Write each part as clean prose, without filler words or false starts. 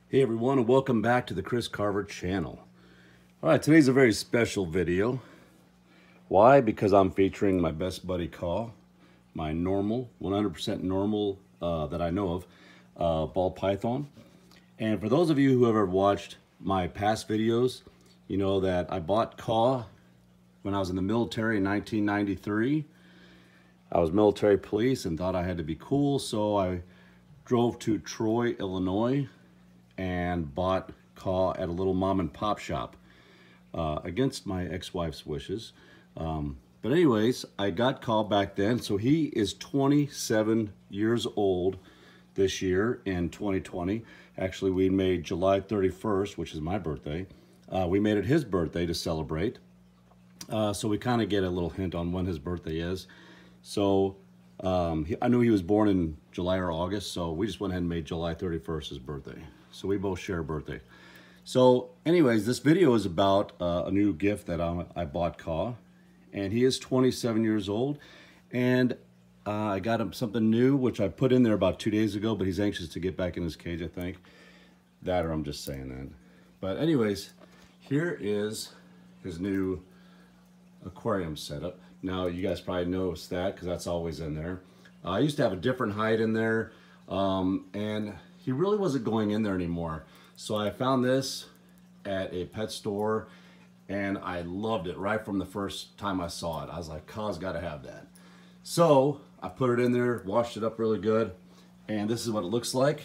Hey everyone, and welcome back to the Criss Karver channel. All right, today's a very special video. Why? Because I'm featuring my best buddy Ka, my normal, 100% normal that I know of, ball python. And for those of you who have ever watched my past videos, you know that I bought Ka when I was in the military in 1993. I was military police and thought I had to be cool, so I drove to Troy, Illinois, and bought Ka at a little mom and pop shop against my ex-wife's wishes. But anyways, I got Ka back then. So he is 27 years old this year in 2020. Actually, we made July 31st, which is my birthday. We made it his birthday to celebrate. So we kind of get a little hint on when his birthday is. So I knew he was born in July or August, so we just went ahead and made July 31st his birthday. So we both share a birthday. So anyways, this video is about a new gift that I bought Ka, and he is 27 years old, and I got him something new, which I put in there about 2 days ago, but he's anxious to get back in his cage, I think. That, or I'm just saying that. But anyways, here is his new aquarium setup. Now, you guys probably noticed that because that's always in there. I used to have a different height in there, and he really wasn't going in there anymore. So I found this at a pet store, and I loved it right from the first time I saw it. I was like, Ka's got to have that. So I put it in there, washed it up really good, and this is what it looks like.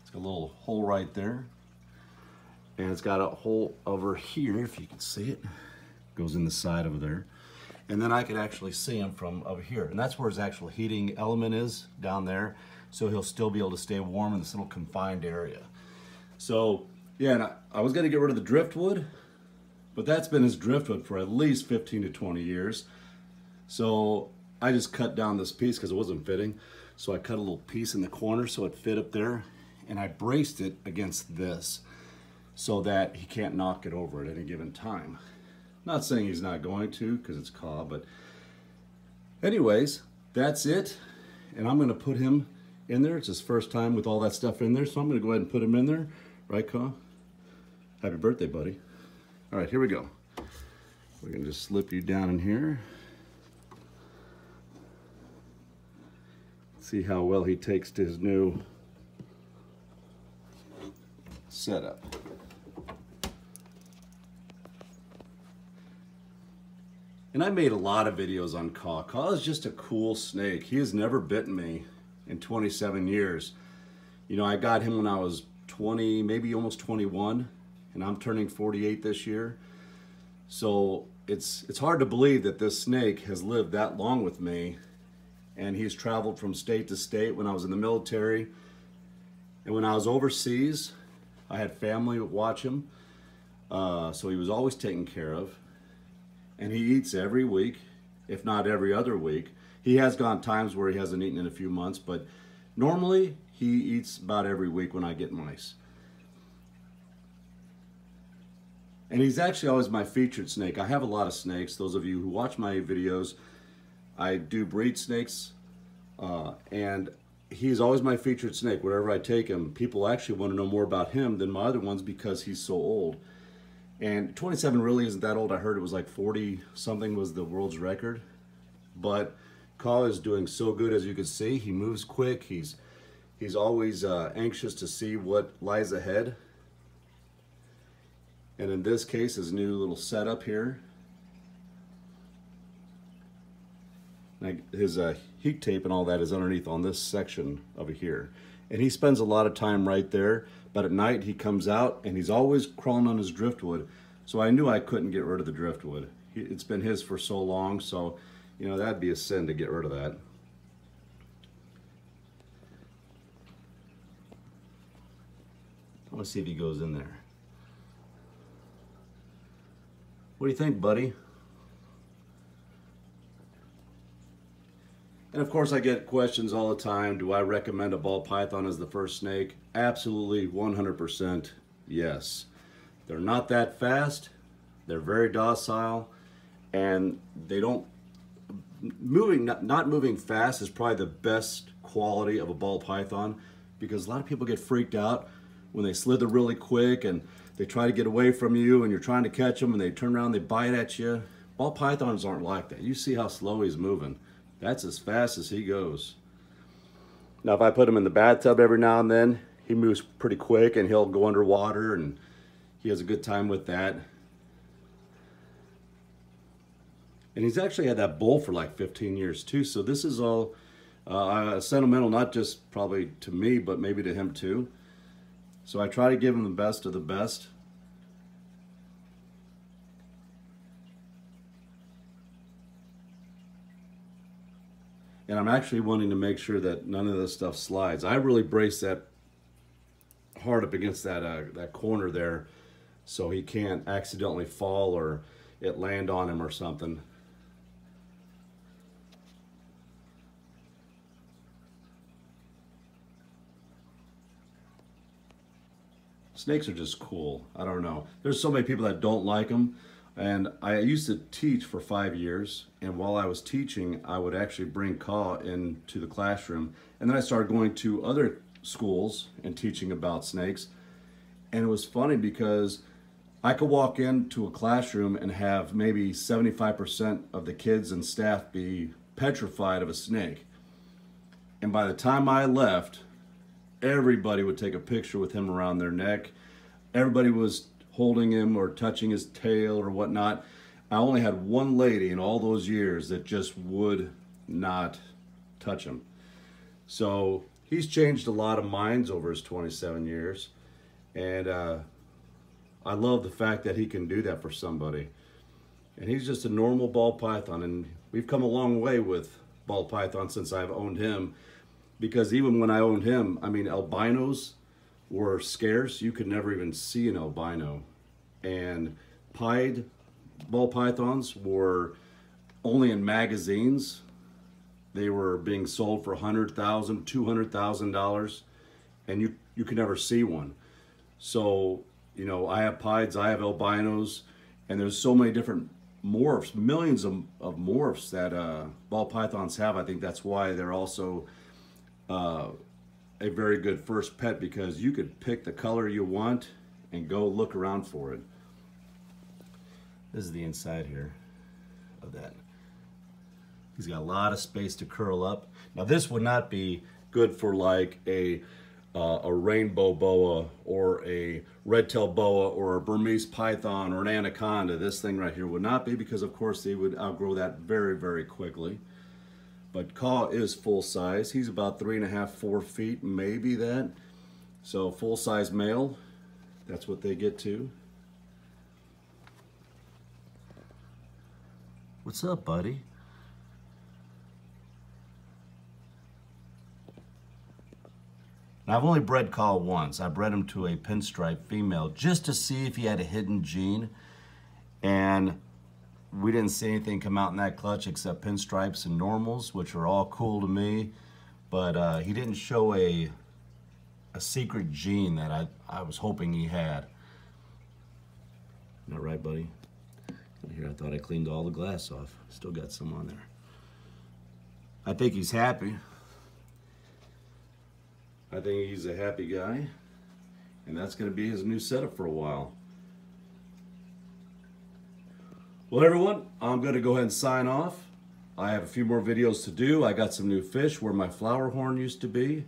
It's got a little hole right there, and it's got a hole over here, if you can see it. Goes in the side over there. And then I could actually see him from over here. And that's where his actual heating element is, down there. So he'll still be able to stay warm in this little confined area. So, yeah, and I was gonna get rid of the driftwood, but that's been his driftwood for at least 15 to 20 years. So I just cut down this piece because it wasn't fitting. So I cut a little piece in the corner so it fit up there, and I braced it against this so that he can't knock it over at any given time. Not saying he's not going to, because it's Ka, but anyways, that's it. And I'm gonna put him in there. It's his first time with all that stuff in there, so I'm gonna go ahead and put him in there. Right, Ka? Happy birthday, buddy. All right, here we go. We're gonna just slip you down in here. See how well he takes to his new setup. And I made a lot of videos on Ka. Ka is just a cool snake. He has never bitten me in 27 years. You know, I got him when I was 20, maybe almost 21, and I'm turning 48 this year. So it's hard to believe that this snake has lived that long with me, and he's traveled from state to state when I was in the military. And when I was overseas, I had family watch him, so he was always taken care of. And he eats every week, if not every other week. He has gone times where he hasn't eaten in a few months, but normally he eats about every week when I get mice. And he's actually always my featured snake. I have a lot of snakes. Those of you who watch my videos, I do breed snakes, and he's always my featured snake. Wherever I take him, people actually want to know more about him than my other ones because he's so old. And 27 really isn't that old. I heard it was like 40 something was the world's record. But Ka is doing so good, as you can see. He moves quick. He's always anxious to see what lies ahead. And in this case, his new little setup here. His heat tape and all that is underneath on this section over here. And he spends a lot of time right there. But at night he comes out and he's always crawling on his driftwood. So I knew I couldn't get rid of the driftwood. It's been his for so long, so you know that'd be a sin to get rid of that. I want to see if he goes in there. What do you think, buddy? And of course I get questions all the time. Do I recommend a ball python as the first snake? Absolutely, 100% yes. They're not that fast. They're very docile, and they don't, not moving fast is probably the best quality of a ball python, because a lot of people get freaked out when they slither really quick and they try to get away from you and you're trying to catch them and they turn around, they bite at you. Ball pythons aren't like that. You see how slow he's moving. That's as fast as he goes. Now, if I put him in the bathtub every now and then, he moves pretty quick and he'll go underwater and he has a good time with that. And he's actually had that bull for like 15 years too. So this is all sentimental, not just probably to me, but maybe to him too. So I try to give him the best of the best. And I'm actually wanting to make sure that none of this stuff slides. I really brace that hard up against that corner there so he can't accidentally fall or it land on him or something. Snakes are just cool. I don't know. There's so many people that don't like them. And I used to teach for 5 years, and while I was teaching, I would actually bring KHA into the classroom. And then I started going to other schools and teaching about snakes. And it was funny because I could walk into a classroom and have maybe 75% of the kids and staff be petrified of a snake. And by the time I left, everybody would take a picture with him around their neck. Everybody was holding him or touching his tail or whatnot. I only had one lady in all those years that just would not touch him. So he's changed a lot of minds over his 27 years. And I love the fact that he can do that for somebody. And he's just a normal ball python. And we've come a long way with ball python since I've owned him. Because even when I owned him, I mean, albinos were scarce. You could never even see an albino. And pied ball pythons were only in magazines. They were being sold for $100,000, $200,000, and you could never see one. So, you know, I have pieds, I have albinos, and there's so many different morphs, millions of morphs that ball pythons have. I think that's why they're also a very good first pet, because you could pick the color you want and go look around for it. This is the inside here of that. He's got a lot of space to curl up. Now this would not be good for like a rainbow boa or a red-tailed boa or a Burmese python or an anaconda. This thing right here would not be, because of course they would outgrow that very, very quickly. But KHA is full size. He's about 3.5, 4 feet, maybe that. So full size male, that's what they get to. What's up, buddy? Now, I've only bred KHA once. I bred him to a pinstripe female just to see if he had a hidden gene. And we didn't see anything come out in that clutch except pinstripes and normals, which are all cool to me. But he didn't show a secret gene that I was hoping he had. Not right, buddy? Here, I thought I cleaned all the glass off. Still got some on there. I think he's happy. I think he's a happy guy. And that's going to be his new setup for a while. Well, everyone, I'm going to go ahead and sign off. I have a few more videos to do. I got some new fish where my flower horn used to be.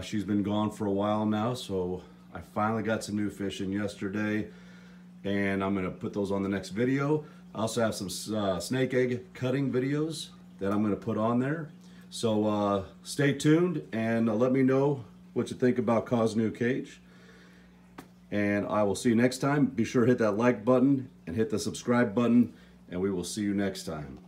She's been gone for a while now, so I finally got some new fish in yesterday. And I'm going to put those on the next video. I also have some snake egg cutting videos that I'm going to put on there. So stay tuned and let me know what you think about KHA's new cage. And I will see you next time. Be sure to hit that like button and hit the subscribe button, and we will see you next time.